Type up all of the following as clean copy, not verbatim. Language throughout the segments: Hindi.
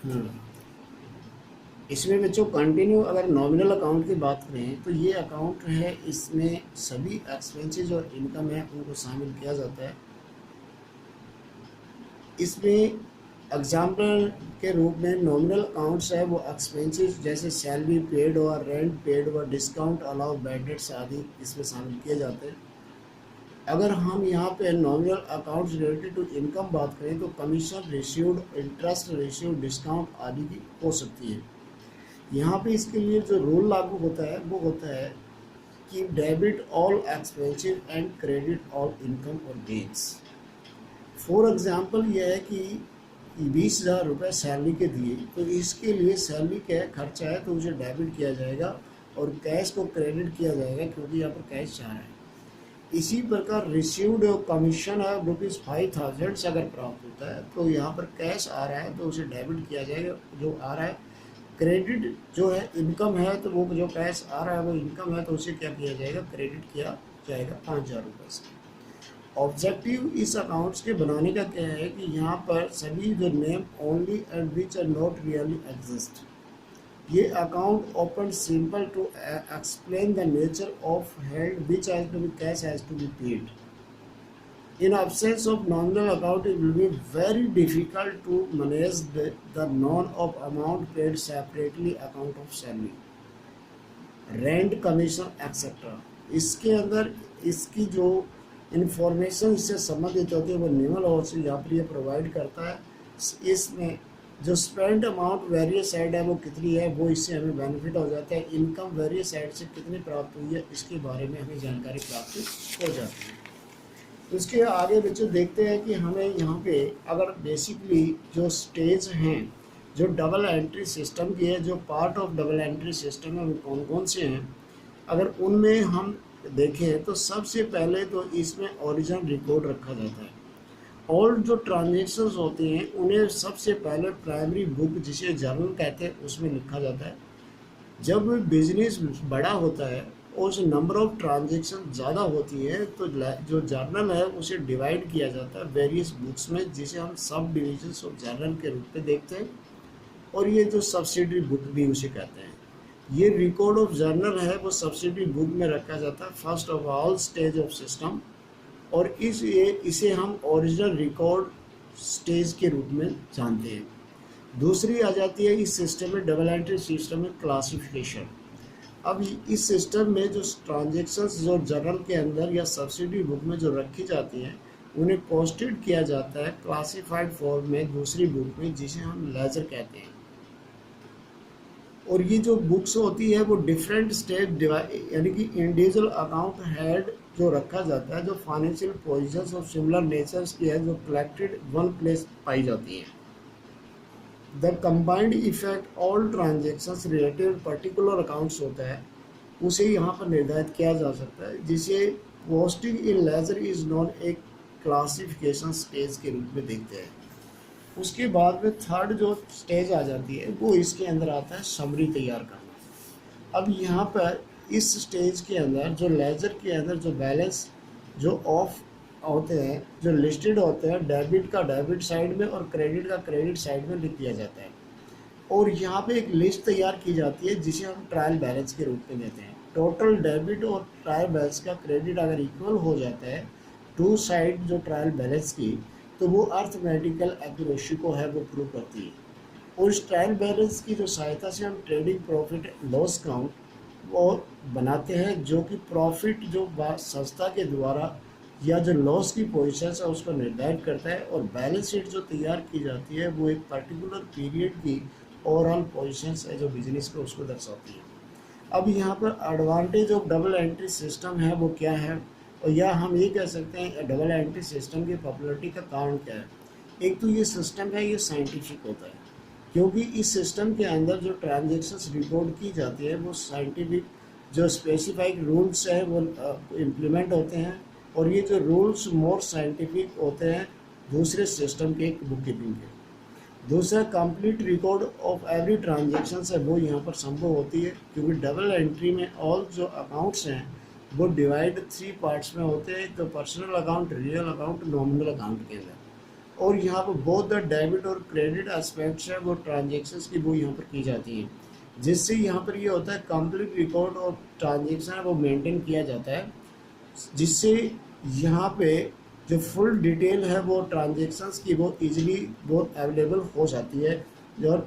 हम्म। इसमें बच्चों कंटिन्यू अगर नॉमिनल अकाउंट की बात करें तो ये अकाउंट है, इसमें सभी एक्सपेंसेस और इनकम है उनको शामिल किया जाता है। इसमें एग्जाम्पल के रूप में नॉमिनल अकाउंट्स है वो एक्सपेंसेस जैसे सैलरी पेड और रेंट पेड व डिस्काउंट अलाउ बैड डेट्स आदि इसमें शामिल किए जाते हैं। अगर हम यहाँ पे nominal accounts related to income बात करें तो commission received, interest received, discount आदि की हो सकती है। यहाँ पे इसके लिए जो रूल लागू होता है वो होता है कि debit all expensive and credit all income और गेन्स। फॉर एग्जांपल यह है कि 20,000 रुपये सैलरी के दिए तो इसके लिए सैलरी का खर्चा है तो उसे डेबिट किया जाएगा और कैश को क्रेडिट किया जाएगा क्योंकि यहाँ पर कैश चाह रहा है। इसी प्रकार रिसीव्ड कमीशन है ₹5,000 से अगर प्राप्त होता है तो यहाँ पर कैश आ रहा है तो उसे डेबिट किया जाएगा जो आ रहा है। क्रेडिट जो है इनकम है तो वो जो कैश आ रहा है वो इनकम है तो उसे क्या किया जाएगा, क्रेडिट किया जाएगा 5,000 रुपये से। ऑब्जेक्टिव इस अकाउंट्स के बनाने का क्या है कि यहाँ पर सभी जो name only and which are not really exist, ये account open simple to explain the nature of held which has to be cash has to be paid. In absence of nominal account, it will be very difficult to manage the known of amount paid separately account of salary, rent, commission, etc. इसके अंदर इसकी जो इंफॉर्मेशन इससे संबंधित होती है वो निम्न और से यहाँ पर ये प्रोवाइड करता है। इसमें जो स्पेंड अमाउंट वेरियस साइड है वो कितनी है वो इससे हमें बेनिफिट हो जाता है। इनकम वेरियस साइड से कितनी प्राप्त हुई है इसके बारे में हमें जानकारी प्राप्त हो जाती है। उसके आगे बच्चों देखते हैं कि हमें यहाँ पे अगर बेसिकली जो स्टेज हैं जो डबल एंट्री सिस्टम की है, जो part of double entry system है वो कौन कौन से हैं, अगर उनमें हम देखें तो सबसे पहले तो इसमें ओरिजिनल रिकॉर्ड रखा जाता है। और जो ट्रांजेक्शन्स होती हैं उन्हें सबसे पहले प्राइमरी बुक जिसे जर्नल कहते हैं उसमें लिखा जाता है। जब बिजनेस बड़ा होता है और नंबर ऑफ ट्रांजेक्शन ज़्यादा होती है तो जो जर्नल है उसे डिवाइड किया जाता है वेरियस बुक्स में जिसे हम सब डिविजन्स ऑफ जर्नल के रूप में देखते हैं। और ये जो सब्सिडरी बुक भी उसे कहते हैं। ये रिकॉर्ड ऑफ जर्नल है वो सब्सिडरी बुक में रखा जाता है first of all stage of system, और इसे हम ओरिजिनल रिकॉर्ड स्टेज के रूप में जानते हैं। दूसरी आ जाती है इस सिस्टम में, डबल एंट्री सिस्टम में, क्लासिफिकेशन। अब इस सिस्टम में जो ट्रांजेक्शन्स जो जर्नल के अंदर या सब्सिडी बुक में जो रखी जाती हैं उन्हें पोस्टेड किया जाता है क्लासिफाइड फॉर्म में दूसरी बुक में जिसे हम लेजर कहते हैं। और ये जो बुक्स होती है वो डिफरेंट स्टेट यानी कि इंडिविजुअल अकाउंट हेड जो रखा जाता है, जो financial positions of similar natures की है जो कलेक्टेड वन प्लेस पाई जाती है। The combined effect all transactions related particular accounts होता है उसे यहाँ पर निर्धारित किया जा सकता है जिसे posting in ledger is non एक क्लासिफिकेशन स्टेज के रूप में देखते हैं। उसके बाद में थर्ड जो स्टेज आ जाती है वो इसके अंदर आता है समरी तैयार करना। अब यहाँ पर इस स्टेज के अंदर जो लेजर के अंदर जो बैलेंस जो ऑफ होते हैं जो लिस्टेड होते हैं डेबिट का डेबिट साइड में और क्रेडिट का क्रेडिट साइड में लिख दिया जाता है। और यहाँ पे एक लिस्ट तैयार की जाती है जिसे हम ट्रायल बैलेंस के रूप में देते हैं। टोटल डेबिट और ट्रायल बैलेंस का क्रेडिट अगर इक्वल हो जाता है टू साइड जो ट्रायल बैलेंस की तो वो अर्थमेटिकल एक्यूरेसी को है वो प्रूव करती है। और इस ट्रायल बैलेंस की जो सहायता से हम ट्रेडिंग प्रॉफिट लॉस काउंट वो बनाते हैं जो कि प्रॉफिट जो संस्था के द्वारा या जो लॉस की पोजीशन है उसको निर्धारित करता है। और बैलेंस शीट जो तैयार की जाती है वो एक पर्टिकुलर पीरियड की ओवरऑल पोजीशन है जो बिजनेस को उसको दर्शाती है। अब यहाँ पर advantage of double entry system है वो क्या है, और या हम ये कह सकते हैं डबल एंट्री सिस्टम की पॉपुलरिटी का कारण क्या है। एक तो ये सिस्टम है ये साइंटिफिक होता है क्योंकि इस सिस्टम के अंदर जो ट्रांजेक्शन्स रिकॉर्ड की जाती है वो साइंटिफिक जो स्पेसिफाइड रूल्स है वो इम्प्लीमेंट होते हैं। और ये जो रूल्स मोर साइंटिफिक होते हैं दूसरे सिस्टम के बुक कीपिंग के। दूसरा complete record of every transaction है वो यहाँ पर संभव होती है क्योंकि डबल एंट्री में ऑल जो अकाउंट्स हैं वो डिवाइड 3 पार्ट्स में होते हैं, तो personal account, real account, nominal account के अंदर। और यहाँ पर बहुत द डेबिट और क्रेडिट एस्पेक्ट्स है वो ट्रांजेक्शन्स की वो यहाँ पर की जाती है, जिससे यहाँ पर ये होता है कंप्लीट रिकॉर्ड और ट्रांजेक्शन है वो मेंटेन किया जाता है, जिससे यहाँ पे जो फुल डिटेल है वो ट्रांजेक्शन्स की वो इजीली बहुत अवेलेबल हो जाती है, जो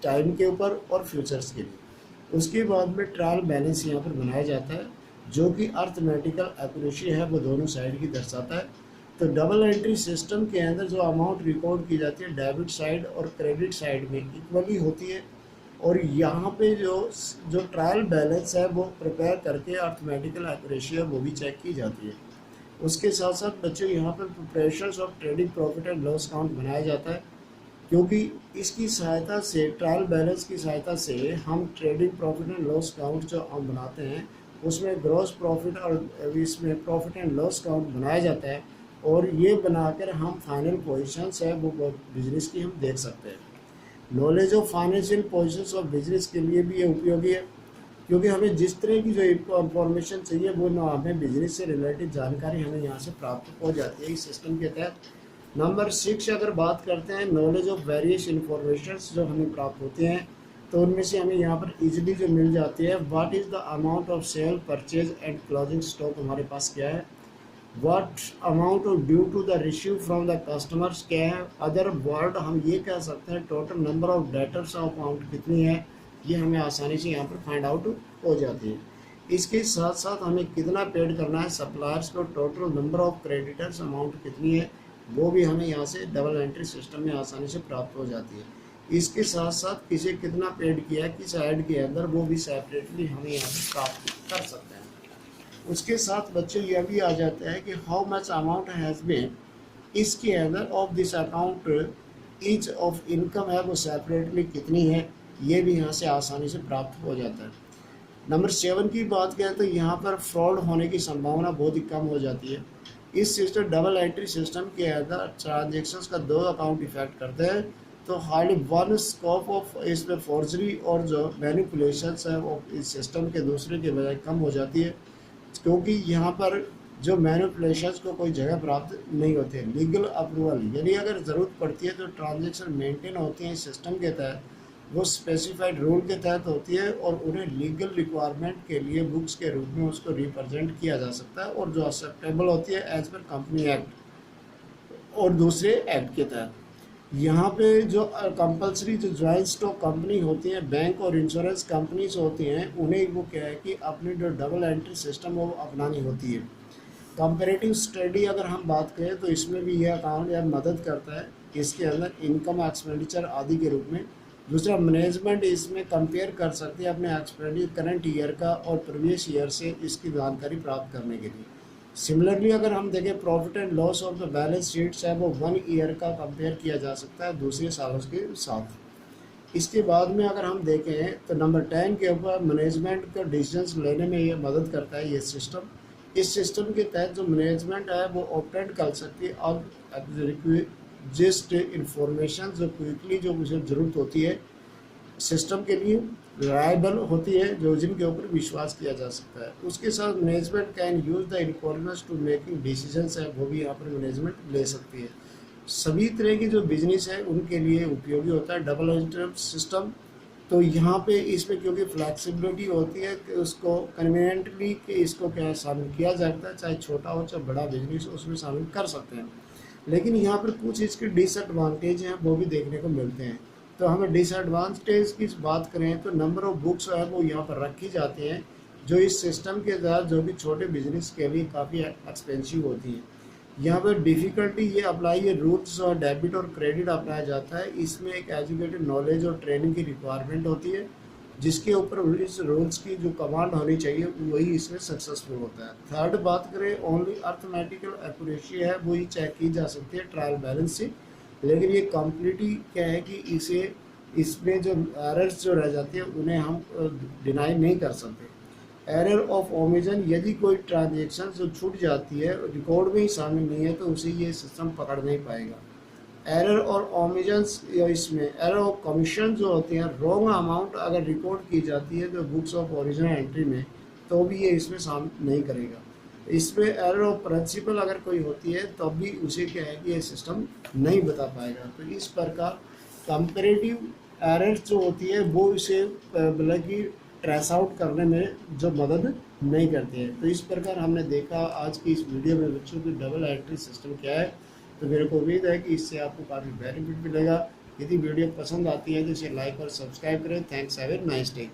टाइम के ऊपर और फ्यूचर्स के लिए। उसके बाद में ट्रायल बैलेंस यहाँ पर बनाया जाता है, जो कि अर्थमेटिकल एक्यूरेसी है वो दोनों साइड की दर्शाता है। तो डबल एंट्री सिस्टम के अंदर जो अमाउंट रिकॉर्ड की जाती है डेबिट साइड और क्रेडिट साइड में इक्वली होती है, और यहाँ पे जो ट्रायल बैलेंस है वो प्रिपेयर करके अर्थमेटिकल एक्यूरेसी है वो भी चेक की जाती है। उसके साथ साथ बच्चों यहाँ पर preparation of trading profit and loss count बनाया जाता है, क्योंकि इसकी सहायता से ट्रायल बैलेंस की सहायता से हम trading profit and loss count जो हम बनाते हैं उसमें ग्रॉस प्रॉफिट और इसमें प्रॉफिट एंड लॉस काउंट बनाया जाता है, और ये बनाकर हम फाइनल पोजीशंस है वो बिजनेस की हम देख सकते हैं। Knowledge of financial positions of business के लिए भी ये उपयोगी है, क्योंकि हमें जिस तरह की जो इंफॉर्मेशन चाहिए वो ना हमें बिजनेस से रिलेटेड जानकारी हमें यहाँ से प्राप्त हो जाती है इस सिस्टम के तहत। नंबर 6 अगर बात करते हैं नॉलेज ऑफ वेरियस इंफॉर्मेशन जो हमें प्राप्त होते हैं, तो उनमें से हमें यहाँ पर इजीली जो मिल जाती है, what is the amount of sale purchase and closing stock हमारे पास क्या है, what amount of due to the receive from the customers क्या है, अदर वर्ड हम ये कह सकते हैं total number of debtors of amount कितनी है, ये हमें आसानी से यहाँ पर फाइंड आउट हो जाती है। इसके साथ साथ हमें कितना पेड करना है सप्लायर्स को, total number of creditors amount कितनी है, वो भी हमें यहाँ से डबल एंट्री सिस्टम में आसानी से प्राप्त हो जाती है। इसके साथ साथ किसे कितना पेड किया है किस ऐड के अंदर, वो भी सेपरेटली हमें यहाँ से प्राप्त कर सकते हैं। उसके साथ बच्चों यह भी आ जाता है कि how much amount has been इसके अंदर of this account each of income है वो सेपरेटली कितनी है, ये भी यहाँ से आसानी से प्राप्त हो जाता है। नंबर 7 की बात करें तो यहाँ पर फ्रॉड होने की संभावना बहुत ही कम हो जाती है। इस सिस्टम डबल एंट्री सिस्टम के अंदर ट्रांजेक्शन्स का 2 अकाउंट इफेक्ट करते हैं, तो हार्डली वन स्कोप ऑफ इसमें फॉर्जरी और जो मैनिपुलेशंस है वो इस सिस्टम के दूसरे के बजाय कम हो जाती है, क्योंकि यहाँ पर जो मैनिपुलेशंस को कोई जगह प्राप्त नहीं होती है। लीगल अप्रूवल यानी अगर ज़रूरत पड़ती है तो ट्रांजेक्शन मेंटेन होती है इस सिस्टम के तहत, वो स्पेसिफाइड रूल के तहत होती है, और उन्हें लीगल रिक्वायरमेंट के लिए बुक्स के रूप में उसको रिप्रेजेंट किया जा सकता है, और जो एक्सेप्टेबल होती है एज पर कंपनी एक्ट और दूसरे एक्ट के तहत। यहाँ पे जो कंपलसरी जो जॉइंट स्टॉक कंपनी होती हैं, बैंक और इंश्योरेंस कंपनीज होती हैं, उन्हें वो क्या है कि अपनी जो डबल एंट्री सिस्टम वो अपनानी होती है। कंपेरेटिव स्टडी अगर हम बात करें तो इसमें भी यह अकाउंट यह मदद करता है इसके अंदर इनकम एक्सपेंडिचर आदि के रूप में। दूसरा मैनेजमेंट इसमें कंपेयर कर सकते हैं अपने एक्सपेंडिचर करंट ईयर का और प्रीवियस ईयर से इसकी जानकारी प्राप्त करने के लिए। सिमिलरली अगर हम देखें profit and loss of the balance sheets है वो 1 ईयर का कंपेयर किया जा सकता है दूसरे सालों के साथ। इसके बाद में अगर हम देखें तो नंबर 10 के ऊपर मैनेजमेंट का डिसीजंस लेने में ये मदद करता है ये सिस्टम। इस सिस्टम के तहत जो मैनेजमेंट है वो ऑपरेट कर सकती है अब जिस्ट इंफॉर्मेशन जो क्विकली जो मुझे ज़रूरत होती है सिस्टम के लिए रिलायबल होती है, जो जिनके ऊपर विश्वास किया जा सकता है। उसके साथ management can use the information to making decisions है वो भी यहाँ पर मैनेजमेंट ले सकती है। सभी तरह की जो बिजनेस है उनके लिए उपयोगी होता है डबल एंट्री सिस्टम। तो यहाँ पे इसमें क्योंकि फ्लैक्सिबिलिटी होती है कि उसको कन्वीनियंटली कि इसको क्या शामिल किया जाता है, चाहे छोटा हो चाहे बड़ा बिजनेस उसमें शामिल कर सकते हैं। लेकिन यहाँ पर कुछ इसके डिसएडवांटेज हैं वो भी देखने को मिलते हैं। तो हमें डिसएडवांटेज की बात करें तो नंबर ऑफ बुक्स है वो यहाँ पर रखी जाती हैं, जो इस सिस्टम के तहत जो भी छोटे बिजनेस के लिए काफ़ी एक्सपेंसिव होती हैं। यहाँ पर डिफ़िकल्टी ये अप्लाई है रूल्स और डेबिट और क्रेडिट अपनाया जाता है। इसमें एक एजुकेटेड नॉलेज और ट्रेनिंग की रिक्वायरमेंट होती है, जिसके ऊपर इस रूल्स की जो कमांड होनी चाहिए वही इसमें सक्सेसफुल होता है। थर्ड बात करें ओनली अर्थमेटिकल एक्यूरेसी है वही चेक की जा सकती है ट्रायल बैलेंस से, लेकिन ये कम्प्लीटली क्या है कि इसमें जो एरर्स जो रह जाती है उन्हें हम डिनाई नहीं कर सकते। एरर ऑफ ओमिशन यदि कोई ट्रांजेक्शन जो छूट जाती है रिकॉर्ड में ही शामिल नहीं है तो उसे ये सिस्टम पकड़ नहीं पाएगा। एरर और ओमिशंस या इसमें एरर ऑफ कमीशन जो होते हैं रॉन्ग अमाउंट अगर रिकॉर्ड की जाती है तो बुक्स ऑफ ओरिजिनल एंट्री में तो भी ये इसमें शामिल नहीं करेगा। इसमें एरर ऑफ प्रिंसिपल अगर कोई होती है तब भी उसे क्या है कि ये सिस्टम नहीं बता पाएगा। तो इस प्रकार कंपेरेटिव एरर्स जो होती है वो इसे मतलब कि ट्रेस आउट करने में जो मदद नहीं करती है। तो इस प्रकार हमने देखा आज की इस वीडियो में बच्चों की डबल एंट्री सिस्टम क्या है। तो मेरे को उम्मीद है कि इससे आपको काफ़ी बेनिफिट मिलेगा। यदि वीडियो पसंद आती है तो इसे लाइक और सब्सक्राइब करें। Thanks, have a nice day.